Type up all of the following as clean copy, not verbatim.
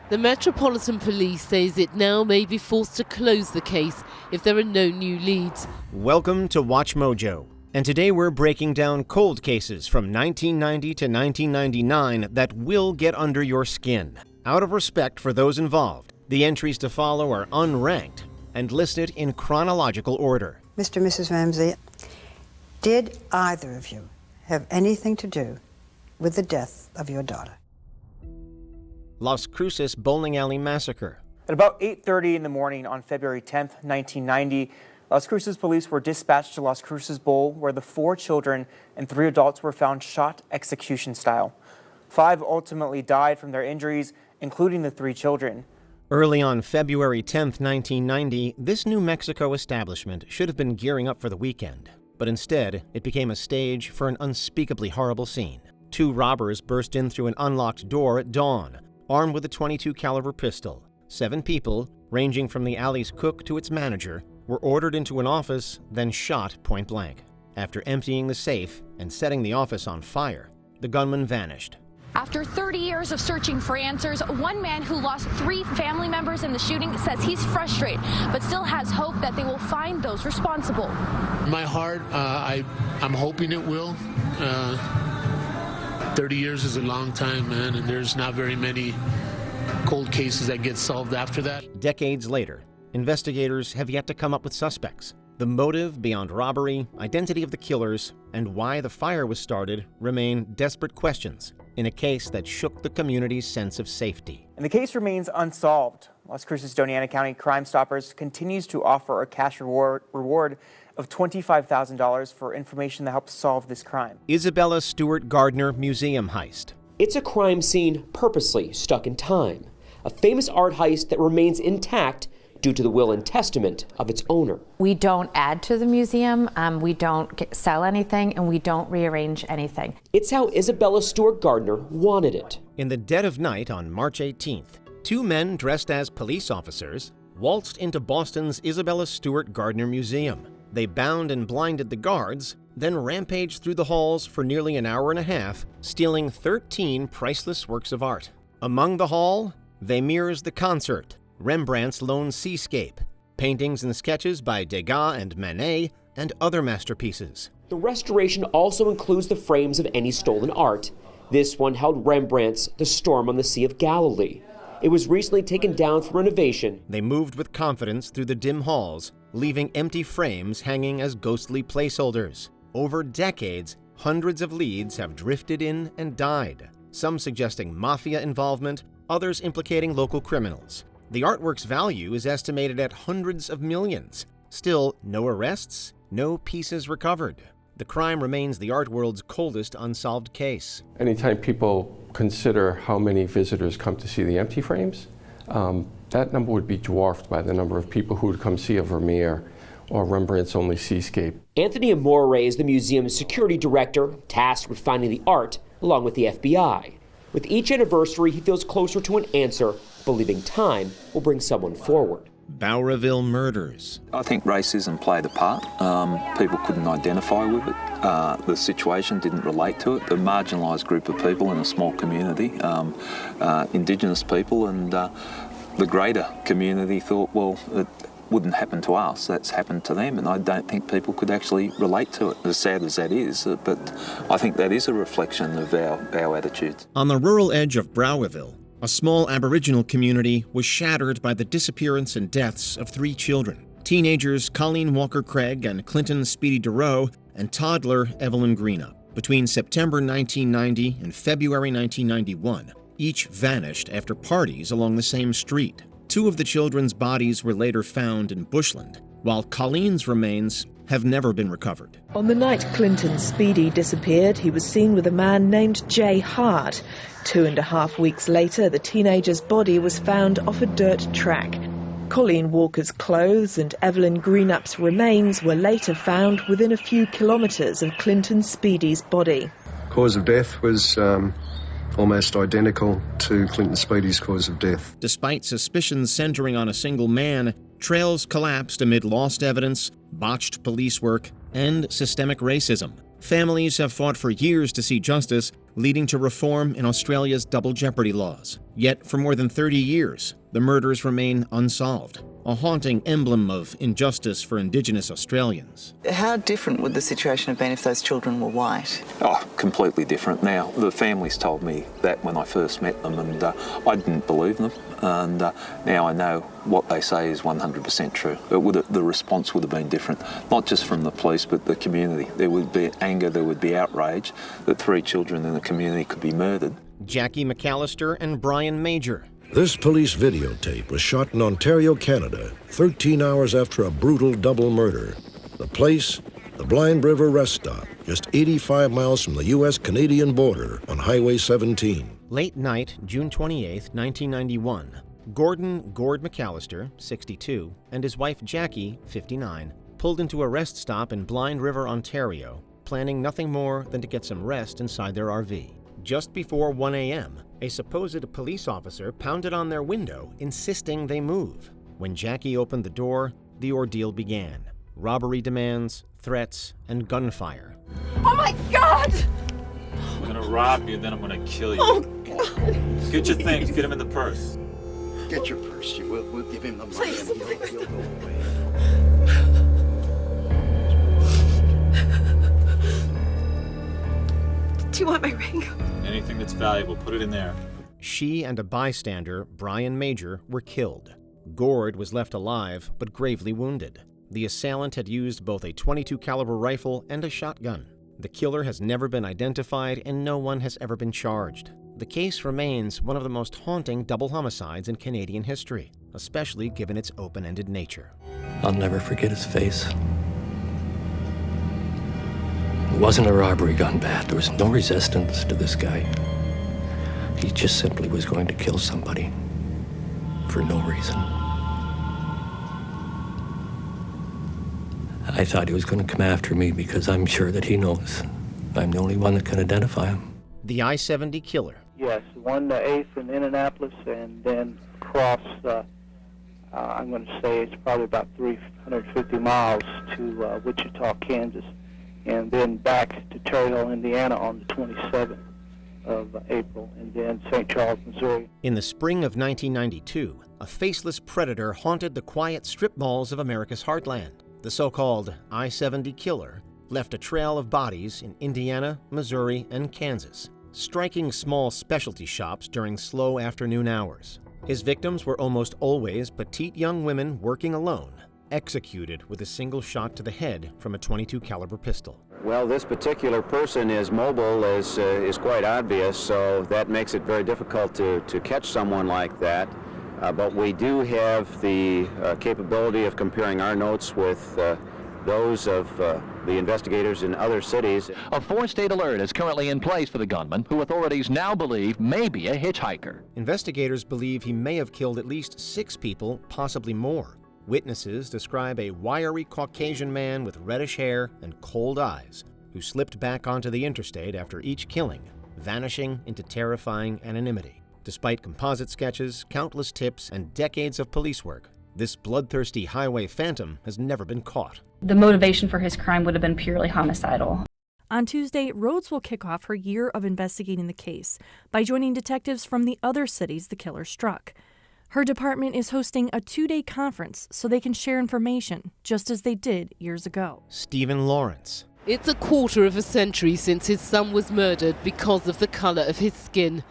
The Metropolitan Police says it now may be forced to close the case if there are no new leads. Welcome to WatchMojo, and today we're breaking down cold cases from 1990 to 1999 that will get under your skin. Out of respect for those involved, the entries to follow are unranked and listed in chronological order. Mr. and Mrs. Ramsey, did either of you have anything to do with the death of your daughter? Las Cruces Bowling Alley Massacre. At about 8:30 in the morning on February 10th, 1990, Las Cruces police were dispatched to Las Cruces Bowl, where the 4 children and 3 adults were found shot execution style. 5 ultimately died from their injuries, including the 3 children. Early on February 10th, 1990, this New Mexico establishment should have been gearing up for the weekend, but instead it became a stage for an unspeakably horrible scene. 2 robbers burst in through an unlocked door at dawn, armed with a .22 caliber pistol. 7 people, ranging from the alley's cook to its manager, were ordered into an office, then shot point blank. After emptying the safe and setting the office on fire, the gunman vanished. After 30 years of searching for answers, one man who lost 3 family members in the shooting says he's frustrated, but still has hope that they will find those responsible. My heart, I'm hoping it will. 30 years is a long time, man, and there's not very many cold cases that get solved after that. Decades later, investigators have yet to come up with suspects. The motive beyond robbery, identity of the killers, and why the fire was started remain desperate questions in a case that shook the community's sense of safety. And the case remains unsolved. Las Cruces Doñana County Crime Stoppers continues to offer a cash reward of $25,000 for information that helps solve this crime. Isabella Stewart Gardner Museum Heist. It's a crime scene purposely stuck in time. A famous art heist that remains intact due to the will and testament of its owner. We don't add to the museum, we don't sell anything, and we don't rearrange anything. It's how Isabella Stewart Gardner wanted it. In the dead of night on March 18th, 2 men dressed as police officers waltzed into Boston's Isabella Stewart Gardner Museum. They bound and blinded the guards, then rampaged through the halls for nearly an hour and a half, stealing 13 priceless works of art. Among the haul, Vermeer's The Concert, Rembrandt's Lone Seascape, paintings and sketches by Degas and Manet, and other masterpieces. The restoration also includes the frames of any stolen art. This one held Rembrandt's The Storm on the Sea of Galilee. It was recently taken down for renovation. They moved with confidence through the dim halls, leaving empty frames hanging as ghostly placeholders. Over decades, hundreds of leads have drifted in and died, some suggesting mafia involvement, others implicating local criminals. The artwork's value is estimated at hundreds of millions. Still, no arrests, no pieces recovered. The crime remains the art world's coldest unsolved case. Anytime people consider how many visitors come to see the empty frames, that number would be dwarfed by the number of people who would come see a Vermeer or Rembrandt's Only Seascape. Anthony Amore is the museum's security director, tasked with finding the art along with the FBI. With each anniversary, he feels closer to an answer, believing time will bring someone forward. Bowraville murders. I think racism played a part. People couldn't identify with it. The situation didn't relate to it. The marginalised group of people in a small community, Indigenous people, and the greater community thought, well, it wouldn't happen to us, that's happened to them, and I don't think people could actually relate to it, as sad as that is, but I think that is a reflection of our attitudes. On the rural edge of Bowraville, a small Aboriginal community was shattered by the disappearance and deaths of 3 children. Teenagers Colleen Walker-Craig and Clinton Speedy DeRoe, and toddler Evelyn Greenup. Between September 1990 and February 1991, each vanished after parties along the same street. 2 of the children's bodies were later found in bushland, while Colleen's remains have never been recovered. On the night Clinton Speedy disappeared, he was seen with a man named Jay Hart. 2.5 weeks later, the teenager's body was found off a dirt track. Colleen Walker's clothes and Evelyn Greenup's remains were later found within a few kilometres of Clinton Speedy's body. Cause of death was almost identical to Clinton Speedy's cause of death. Despite suspicions centering on a single man, trails collapsed amid lost evidence, botched police work, and systemic racism. Families have fought for years to see justice, leading to reform in Australia's double jeopardy laws. Yet, for more than 30 years, the murders remain unsolved, a haunting emblem of injustice for Indigenous Australians. How different would the situation have been if those children were white? Oh, completely different. Now, the families told me that when I first met them, and I didn't believe them. And now I know what they say is 100% true. The response would have been different, not just from the police, but the community. There would be anger, there would be outrage that 3 children in the community could be murdered. Jackie McAllister and Brian Major. This police videotape was shot in Ontario, Canada, 13 hours after a brutal double murder. The place, the Blind River rest stop, just 85 miles from the U.S.-Canadian border on Highway 17. Late night, June 28, 1991, Gordon "Gord" McAllister, 62, and his wife Jackie, 59, pulled into a rest stop in Blind River, Ontario, planning nothing more than to get some rest inside their RV. Just before 1 a.m., a supposed police officer pounded on their window, insisting they move. When Jackie opened the door, the ordeal began. Robbery demands, threats, and gunfire. Oh my God! I'm gonna rob you, then I'm gonna kill you. Oh God! Get your things, get them in the purse. Get your purse. We'll give him the money Please, and please. he'll go away. Do you want my ring? Anything that's valuable, put it in there. She and a bystander, Brian Major, were killed. Gord was left alive, but gravely wounded. The assailant had used both a .22 caliber rifle and a shotgun. The killer has never been identified, and no one has ever been charged. The case remains one of the most haunting double homicides in Canadian history, especially given its open-ended nature. I'll never forget his face. It wasn't a robbery gone bad. There was no resistance to this guy. He just simply was going to kill somebody for no reason. I thought he was going to come after me because I'm sure that he knows I'm the only one that can identify him. The I-70 killer. Yes, 1 to 8th in Indianapolis, and then across, I'm going to say it's probably about 350 miles to Wichita, Kansas, and then back to Terre Hill, Indiana on the 27th of April, and then St. Charles, Missouri. In the spring of 1992, a faceless predator haunted the quiet strip malls of America's heartland. The so-called I-70 killer left a trail of bodies in Indiana, Missouri, and Kansas, striking small specialty shops during slow afternoon hours. His victims were almost always petite young women working alone, executed with a single shot to the head from a .22 caliber pistol. Well, this particular person is mobile, is quite obvious, so that makes it very difficult to catch someone like that. But we do have the capability of comparing our notes with those of the investigators in other cities. A 4-state alert is currently in place for the gunman, who authorities now believe may be a hitchhiker. Investigators believe he may have killed at least 6 people, possibly more. Witnesses describe a wiry Caucasian man with reddish hair and cold eyes who slipped back onto the interstate after each killing, vanishing into terrifying anonymity. Despite composite sketches, countless tips, and decades of police work, this bloodthirsty highway phantom has never been caught. The motivation for his crime would have been purely homicidal. On Tuesday, Rhodes will kick off her year of investigating the case by joining detectives from the other cities the killer struck. Her department is hosting a 2-day conference so they can share information, just as they did years ago. Stephen Lawrence. It's a quarter of a century since his son was murdered because of the colour of his skin.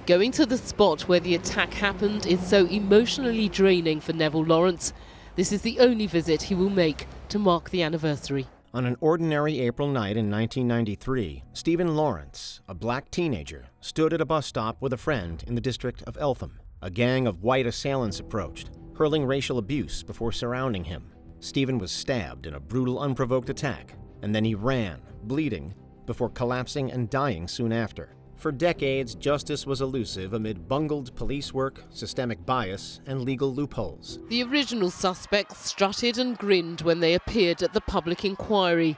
Going to the spot where the attack happened is so emotionally draining for Neville Lawrence. This is the only visit he will make to mark the anniversary. On an ordinary April night in 1993, Stephen Lawrence, a black teenager, stood at a bus stop with a friend in the district of Eltham. A gang of white assailants approached, hurling racial abuse before surrounding him. Stephen was stabbed in a brutal, unprovoked attack, and then he ran, bleeding, before collapsing and dying soon after. For decades, justice was elusive amid bungled police work, systemic bias, and legal loopholes. The original suspects strutted and grinned when they appeared at the public inquiry.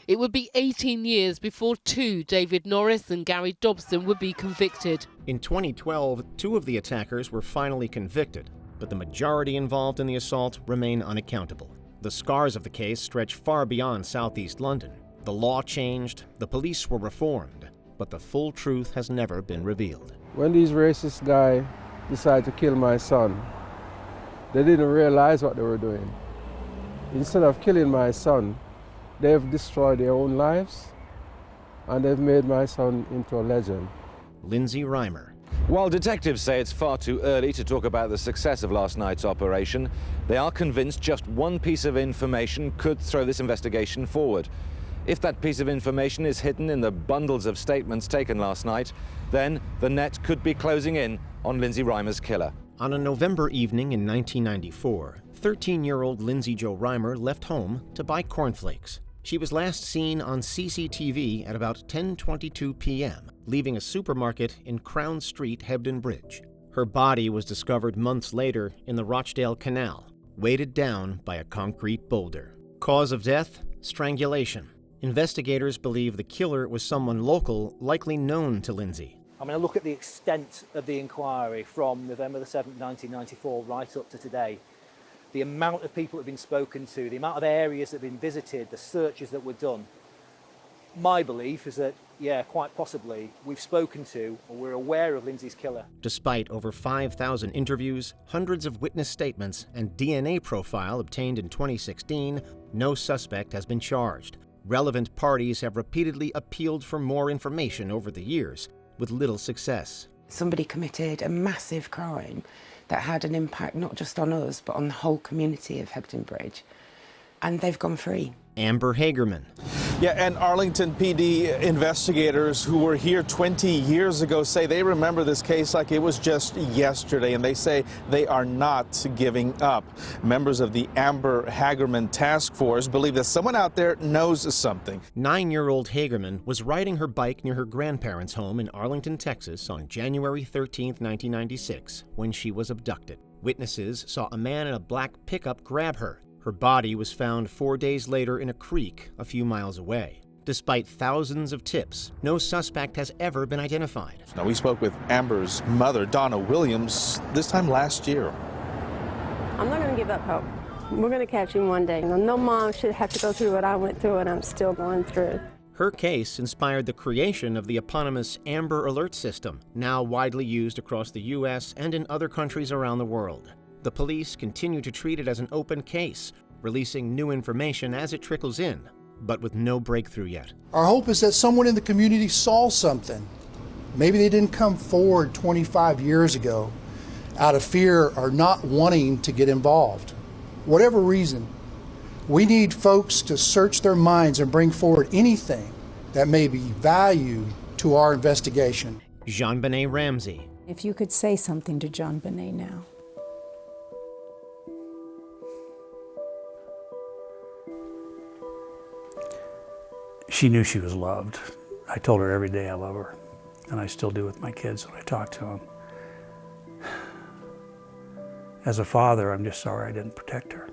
It would be 18 years before 2, David Norris and Gary Dobson, would be convicted. In 2012, 2 of the attackers were finally convicted, but the majority involved in the assault remain unaccountable. The scars of the case stretch far beyond southeast London. The law changed, the police were reformed, but the full truth has never been revealed. When these racist guys decided to kill my son, they didn't realize what they were doing. Instead of killing my son, they've destroyed their own lives, and they've made my son into a legend. Lindsay Reimer. While detectives say it's far too early to talk about the success of last night's operation, they are convinced just one piece of information could throw this investigation forward. If that piece of information is hidden in the bundles of statements taken last night, then the net could be closing in on Lindsay Reimer's killer. On a November evening in 1994, 13-year-old Lindsay Jo Reimer left home to buy cornflakes. She was last seen on CCTV at about 10:22 p.m., leaving a supermarket in Crown Street, Hebden Bridge. Her body was discovered months later in the Rochdale Canal, weighted down by a concrete boulder. Cause of death? Strangulation. Investigators believe the killer was someone local, likely known to Lindsay. I'm going to look at the extent of the inquiry from November the 7th, 1994, right up to today. The amount of people that have been spoken to, the amount of areas that have been visited, the searches that were done. My belief is that, yeah, quite possibly, we've spoken to or we're aware of Lindsay's killer. Despite over 5,000 interviews, hundreds of witness statements, and DNA profile obtained in 2016, no suspect has been charged. Relevant parties have repeatedly appealed for more information over the years, with little success. Somebody committed a massive crime that had an impact not just on us, but on the whole community of Hebden Bridge. And they've gone free. Amber Hagerman. Yeah, and Arlington PD investigators who were here 20 years ago say they remember this case like it was just yesterday, and they say they are not giving up. Members of the Amber Hagerman task force believe that someone out there knows something. 9-year-old Hagerman was riding her bike near her grandparents' home in Arlington, Texas on January 13, 1996, when she was abducted. Witnesses saw a man in a black pickup grab her. Her body was found 4 days later in a creek a few miles away. Despite thousands of tips, no suspect has ever been identified. Now, we spoke with Amber's mother, Donna Williams, this time last year. I'm not going to give up hope. We're going to catch him one day. No mom should have to go through what I went through and I'm still going through. Her case inspired the creation of the eponymous Amber Alert system, now widely used across the U.S. and in other countries around the world. The police continue to treat it as an open case, releasing new information as it trickles in, but with no breakthrough yet. Our hope is that someone in the community saw something. Maybe they didn't come forward 25 years ago out of fear or not wanting to get involved. Whatever reason, we need folks to search their minds and bring forward anything that may be value to our investigation. JonBenét Ramsey. If you could say something to JonBenét now. She knew she was loved. I told her every day I love her, and I still do with my kids when I talk to them. As a father, I'm just sorry I didn't protect her.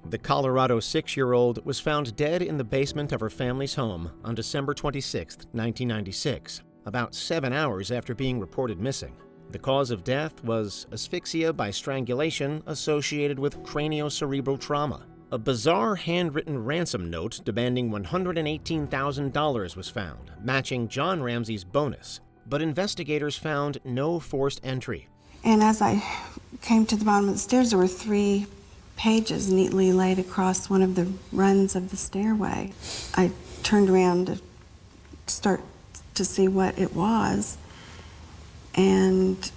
The Colorado 6-year-old was found dead in the basement of her family's home on December 26, 1996, about 7 hours after being reported missing. The cause of death was asphyxia by strangulation associated with craniocerebral trauma. A bizarre handwritten ransom note demanding $118,000 was found, matching John Ramsey's bonus, but investigators found no forced entry. And as I came to the bottom of the stairs, there were 3 pages neatly laid across one of the runs of the stairway. I turned around to start to see what it was and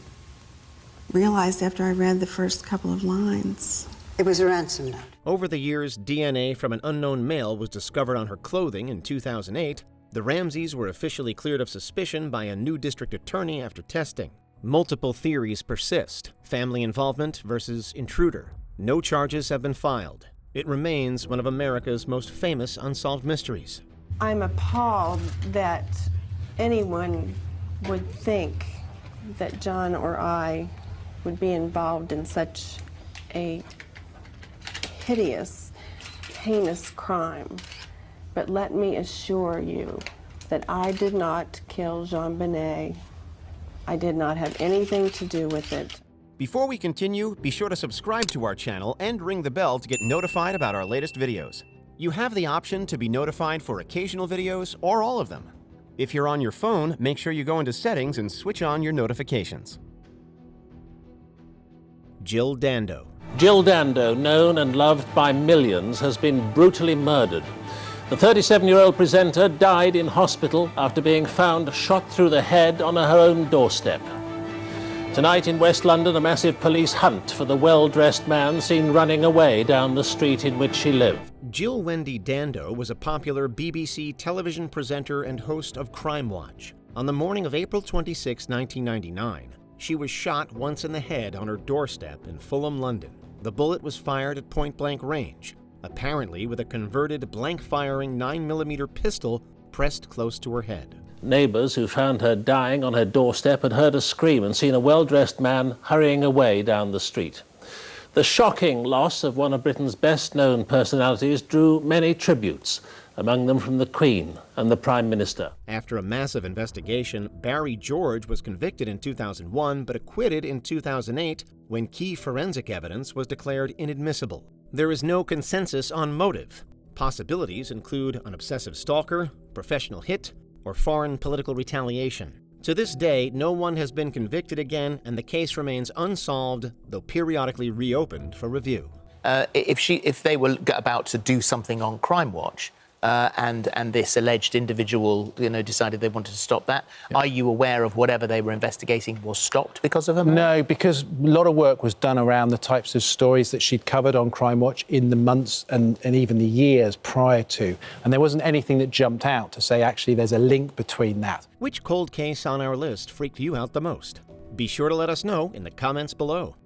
realized after I read the first couple of lines, it was a ransom note. Over the years, DNA from an unknown male was discovered on her clothing in 2008. The Ramseys were officially cleared of suspicion by a new district attorney after testing. Multiple theories persist: family involvement versus intruder. No charges have been filed. It remains one of America's most famous unsolved mysteries. I'm appalled that anyone would think that John or I would be involved in such a hideous, heinous crime. But let me assure you that I did not kill JonBenét. I did not have anything to do with it. Before we continue, be sure to subscribe to our channel and ring the bell to get notified about our latest videos. You have the option to be notified for occasional videos or all of them. If you're on your phone, make sure you go into Settings and switch on your notifications. Jill Dando. Jill Dando, known and loved by millions, has been brutally murdered. The 37-year-old presenter died in hospital after being found shot through the head on her own doorstep. Tonight in West London, a massive police hunt for the well-dressed man seen running away down the street in which she lived. Jill Wendy Dando was a popular BBC television presenter and host of Crime Watch. On the morning of April 26, 1999, she was shot once in the head on her doorstep in Fulham, London. The bullet was fired at point-blank range, apparently with a converted blank-firing 9mm pistol pressed close to her head. Neighbours who found her dying on her doorstep had heard a scream and seen a well-dressed man hurrying away down the street. The shocking loss of one of Britain's best-known personalities drew many tributes, among them from the Queen and the Prime Minister. After a massive investigation, Barry George was convicted in 2001 but acquitted in 2008 when key forensic evidence was declared inadmissible. There is no consensus on motive. Possibilities include an obsessive stalker, professional hit, or foreign political retaliation. To this day, no one has been convicted again, and the case remains unsolved, though periodically reopened for review. If they were about to do something on Crime Watch, and this alleged individual, decided they wanted to stop that, are you aware of whatever they were investigating was stopped because of them? No, because a lot of work was done around the types of stories that she'd covered on Crime Watch in the months and even the years prior to. And there wasn't anything that jumped out to say, actually, there's a link between that. Which cold case on our list freaked you out the most? Be sure to let us know in the comments below.